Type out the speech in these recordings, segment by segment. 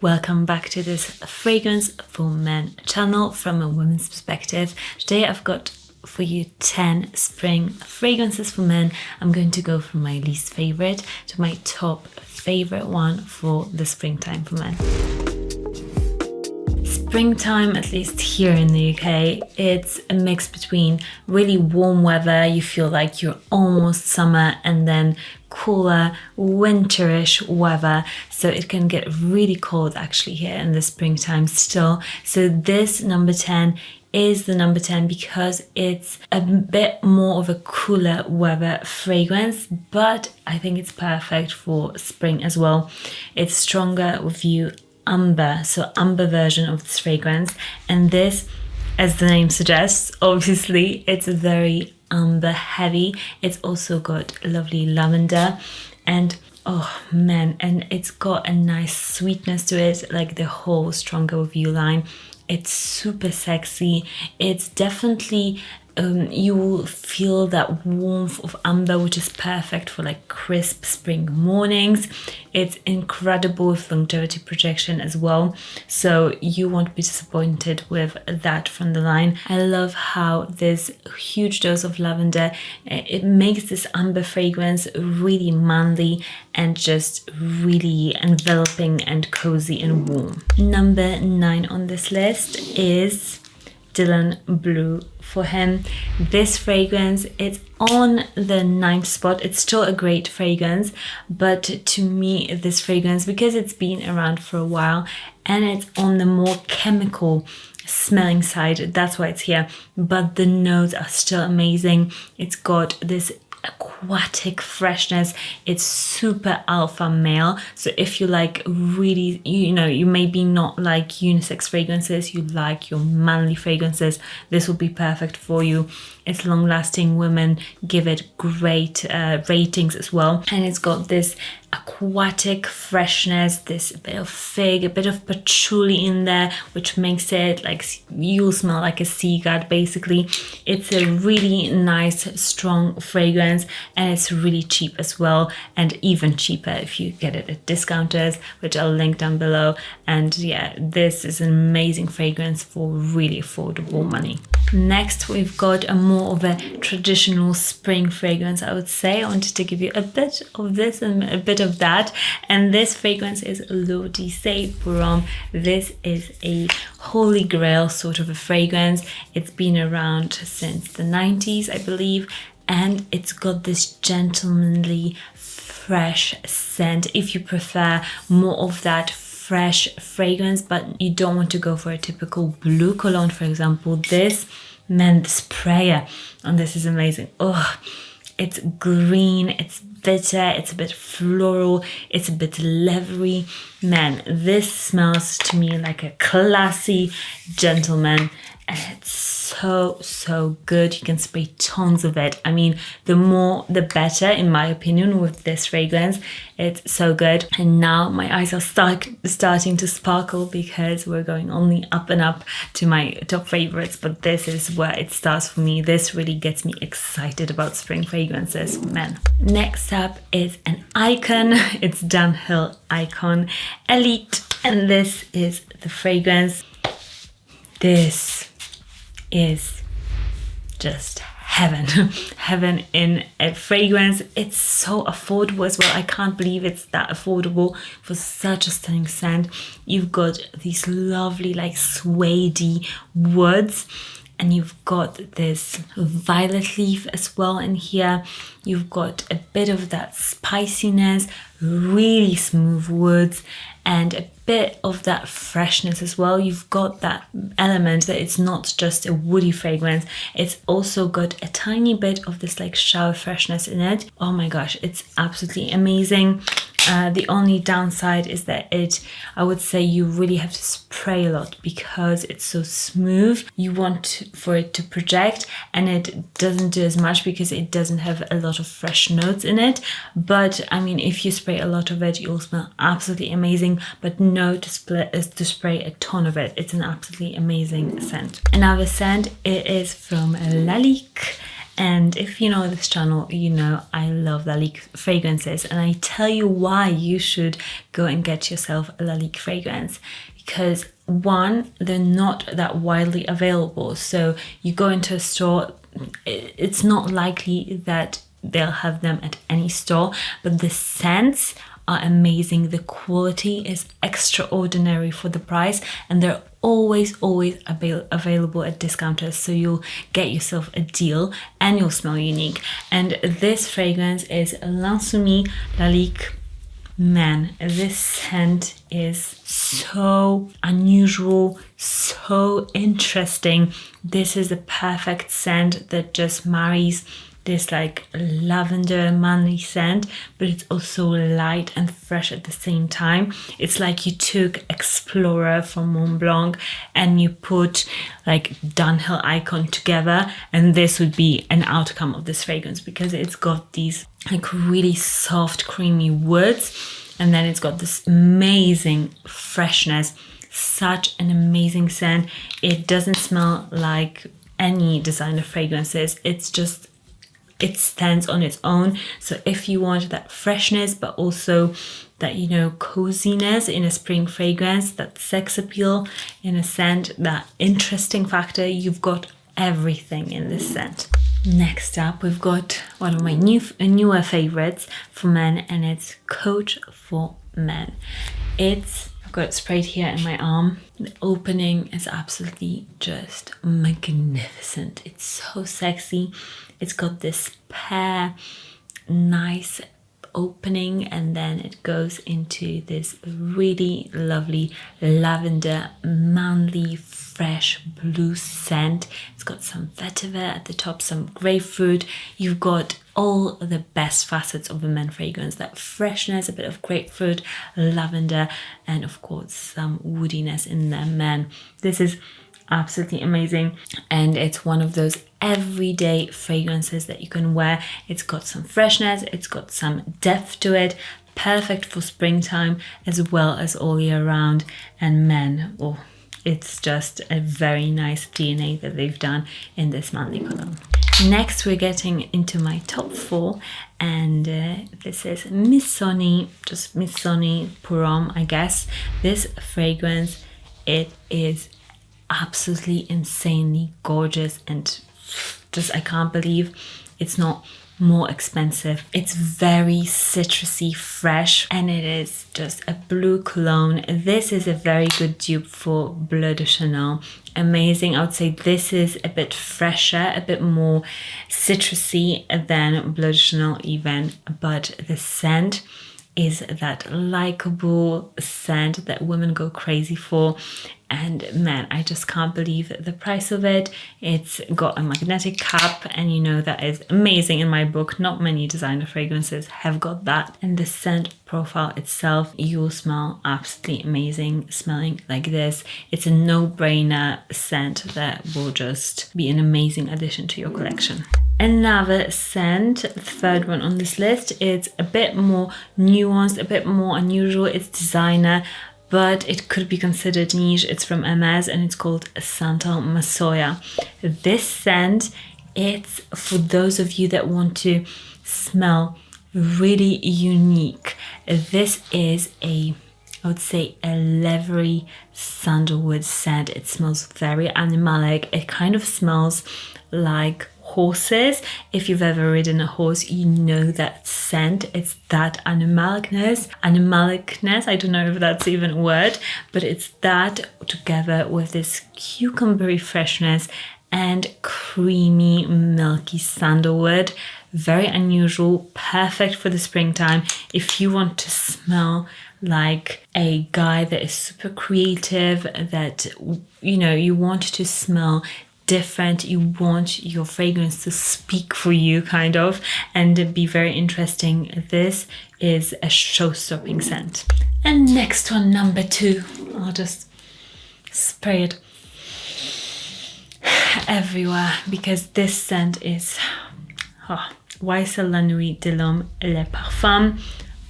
Welcome back to this Fragrance for Men channel from a women's perspective. Today I've got for you 10 spring fragrances for men. I'm going to go from my least favorite to my top favorite one for the springtime for men. Springtime, at least here in the UK, it's a mix between really warm weather, you feel like you're almost summer, and then cooler winterish weather, so it can get really cold actually here in the springtime still. So this number 10 is the number 10 because it's a bit more of a cooler weather fragrance, but I think it's perfect for spring as well. It's stronger with you amber, so amber version of this fragrance, and this, as the name suggests, obviously it's very amber heavy. It's also got lovely lavender, and oh man, and it's got a nice sweetness to it, like the whole stronger with you line. It's super sexy. It's definitely you will feel that warmth of amber, which is perfect for like crisp spring mornings. It's incredible with longevity projection as well, so you won't be disappointed with that from the line. I love how this huge dose of lavender, it makes this amber fragrance really manly and just really enveloping and cozy and warm. Number 9 on this list is Dylan Blue for him. This fragrance, it's on the 9th spot. It's still a great fragrance, but to me this fragrance, because it's been around for a while and it's on the more chemical smelling side, that's why it's here, but the notes are still amazing. It's got this aquatic freshness. It's super alpha male, so if you like really, you maybe not like unisex fragrances, you like your manly fragrances, this will be perfect for you. It's long lasting. Women give it great ratings as well, and it's got this aquatic freshness, this bit of fig, a bit of patchouli in there, which makes it like you'll smell like a sea god basically. It's a really nice strong fragrance, and it's really cheap as well, and even cheaper if you get it at discounters, which I'll link down below. And yeah, this is an amazing fragrance for really affordable money. Next, we've got a more of a traditional spring fragrance, I would say. I wanted to give you a bit of this and a bit of that, and this fragrance is l'Odyssée pour Homme. This is a holy grail sort of a fragrance. It's been around since the 90s, I believe, and it's got this gentlemanly, fresh scent. If you prefer more of that fresh fragrance, but you don't want to go for a typical blue cologne, for example, this, man, the sprayer on this is amazing. Oh, it's green, it's bitter, it's a bit floral, it's a bit leathery. Man, this smells to me like a classy gentleman, and it's so good. You can spray tons of it. I mean, the more the better, in my opinion, with this fragrance. It's so good. And now my eyes are starting to sparkle because we're going only up and up to my top favorites, but this is where it starts for me. This really gets me excited about spring fragrances, man. Next up is an icon. It's Dunhill Icon Elite, and this is the fragrance. This is just heaven. Heaven in a fragrance. It's so affordable as well. I can't believe it's that affordable for such a stunning scent. You've got these lovely like suede woods, and you've got this violet leaf as well in here. You've got a bit of that spiciness, really smooth woods, and a bit of that freshness as well. You've got that element that it's not just a woody fragrance, it's also got a tiny bit of this like shower freshness in it. Oh my gosh, it's absolutely amazing. The only downside is that I would say you really have to spray a lot because it's so smooth. You want for it to project, and it doesn't do as much because it doesn't have a lot of fresh notes in it. But I mean, if you spray a lot of it, you'll smell absolutely amazing, but no to spray a ton of it. It's an absolutely amazing scent. Another scent, it is from Lalique, And if you know this channel, you know I love Lalique fragrances, and I tell you why you should go and get yourself a Lalique fragrance. Because one, they're not that widely available. So you go into a store, it's not likely that they'll have them at any store, but the scents are amazing. The quality is extraordinary for the price, and they're always available at discounters, so you'll get yourself a deal and you'll smell unique. And this fragrance is L'Insoumis Lalique. Man, this scent is so unusual, so interesting. This is a perfect scent that just marries this like lavender manly scent, but it's also light and fresh at the same time. It's like you took Explorer from Mont Blanc and you put like Dunhill Icon together, and this would be an outcome of this fragrance, because it's got these like really soft creamy woods, and then it's got this amazing freshness. Such an amazing scent. It doesn't smell like any designer fragrances. It stands on its own. So if you want that freshness, but also that, you know, coziness in a spring fragrance, that sex appeal in a scent, that interesting factor, you've got everything in this scent. Next up, we've got one of my newer favorites for men, and it's Coach for Men. I've got it sprayed here in my arm. The opening is absolutely just magnificent. It's so sexy. It's got this pear, nice opening, and then it goes into this really lovely lavender, manly, fresh blue scent. It's got some vetiver at the top, some grapefruit. You've got all the best facets of a men fragrance, that freshness, a bit of grapefruit, lavender, and of course some woodiness in there. Man, this is absolutely amazing, and it's one of those everyday fragrances that you can wear. It's got some freshness, it's got some depth to it, perfect for springtime as well as all year round. And man, oh, it's just a very nice DNA that they've done in this manly cologne. Next, we're getting into my top 4, and this is Missoni, just Missoni Pour Homme, I guess. This fragrance, it is absolutely insanely gorgeous, and just I can't believe it's not more expensive. It's very citrusy, fresh, and it is just a blue cologne. This is a very good dupe for Bleu de Chanel. Amazing. I would say this is a bit fresher, a bit more citrusy than Bleu de Chanel even, but the scent is that likable scent that women go crazy for. And man, I just can't believe the price of it. It's got a magnetic cap, and you know that is amazing in my book. Not many designer fragrances have got that. And the scent profile itself, you will smell absolutely amazing smelling like this. It's a no-brainer scent that will just be an amazing addition to your collection. Another scent, the third one on this list, it's a bit more nuanced, a bit more unusual. It's designer, but it could be considered niche. It's from Hermes, and it's called Santal Masoya. This scent, it's for those of you that want to smell really unique. This is I would say a leathery sandalwood scent. It smells very animalic. It kind of smells like horses. If you've ever ridden a horse, you know that scent. It's that animalicness, I don't know if that's even a word, but it's that together with this cucumbery freshness and creamy, milky sandalwood. Very unusual, perfect for the springtime. If you want to smell like a guy that is super creative, that, you know, you want to smell different, you want your fragrance to speak for you kind of and be very interesting, this is a show-stopping scent. And next one, number 2, I'll just spray it everywhere because this scent is YSL La Nuit de l'Homme Le Parfum.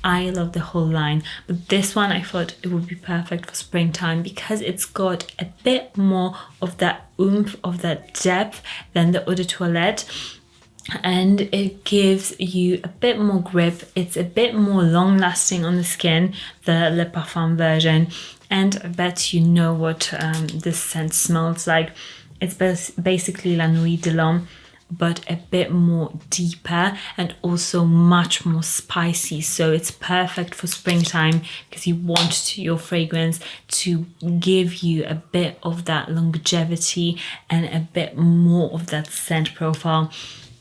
I love the whole line, but this one I thought it would be perfect for springtime because it's got a bit more of that oomph, of that depth than the Eau de Toilette. and it gives you a bit more grip. It's a bit more long lasting on the skin, the Le Parfum version, and I bet you know what this scent smells like. It's basically La Nuit de l'Homme, but a bit more deeper and also much more spicy. So it's perfect for springtime because you want your fragrance to give you a bit of that longevity and a bit more of that scent profile.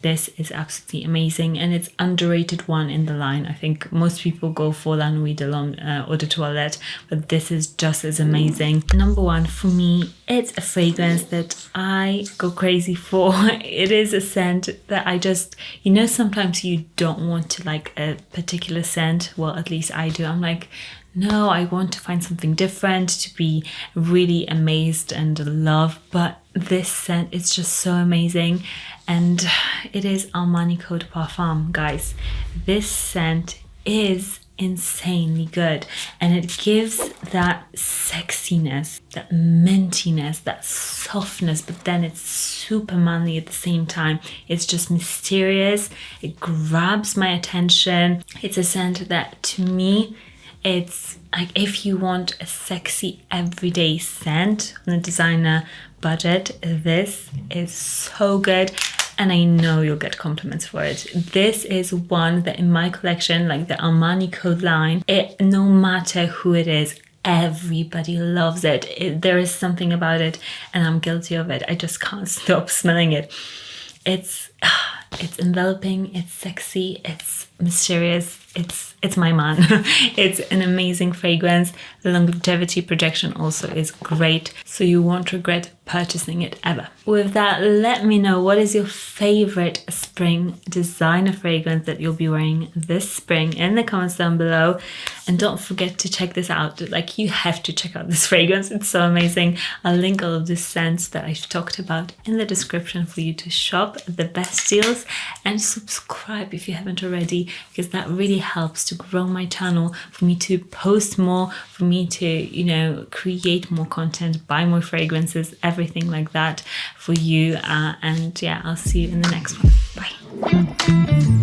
This is absolutely amazing, and it's underrated one in the line. I think most people go for La Nuit de l'Homme Eau de Toilette, but this is just as amazing. Number one for me, it's a fragrance that I go crazy for. It is a scent that I just, you know, sometimes you don't want to like a particular scent. Well, at least I do. I'm like, no, I want to find something different, to be really amazed and love. But this scent is just so amazing. And it is Armani Eau de Parfum, guys. This scent is insanely good, and it gives that sexiness, that mintiness, that softness, but then it's super manly at the same time. It's just mysterious. It grabs my attention. It's a scent that, to me, it's like if you want a sexy everyday scent on a designer budget, this is so good, and I know you'll get compliments for it. This is one that in my collection, like the Armani Code line, no matter who it is, everybody loves it. There is something about it, and I'm guilty of it. I just can't stop smelling it. It's enveloping, it's sexy, it's mysterious, it's my man. It's an amazing fragrance. The longevity projection also is great, so you won't regret purchasing it ever. With that, let me know, what is your favorite spring designer fragrance that you'll be wearing this spring in the comments down below. And don't forget to check this out. Like, you have to check out this fragrance. It's so amazing. I'll link all of the scents that I've talked about in the description for you to shop the best deals, and subscribe if you haven't already, because that really helps to grow my channel, for me to post more, for me to, you know, create more content, buy more fragrances, everything like that for you. And yeah, I'll see you in the next one. Bye.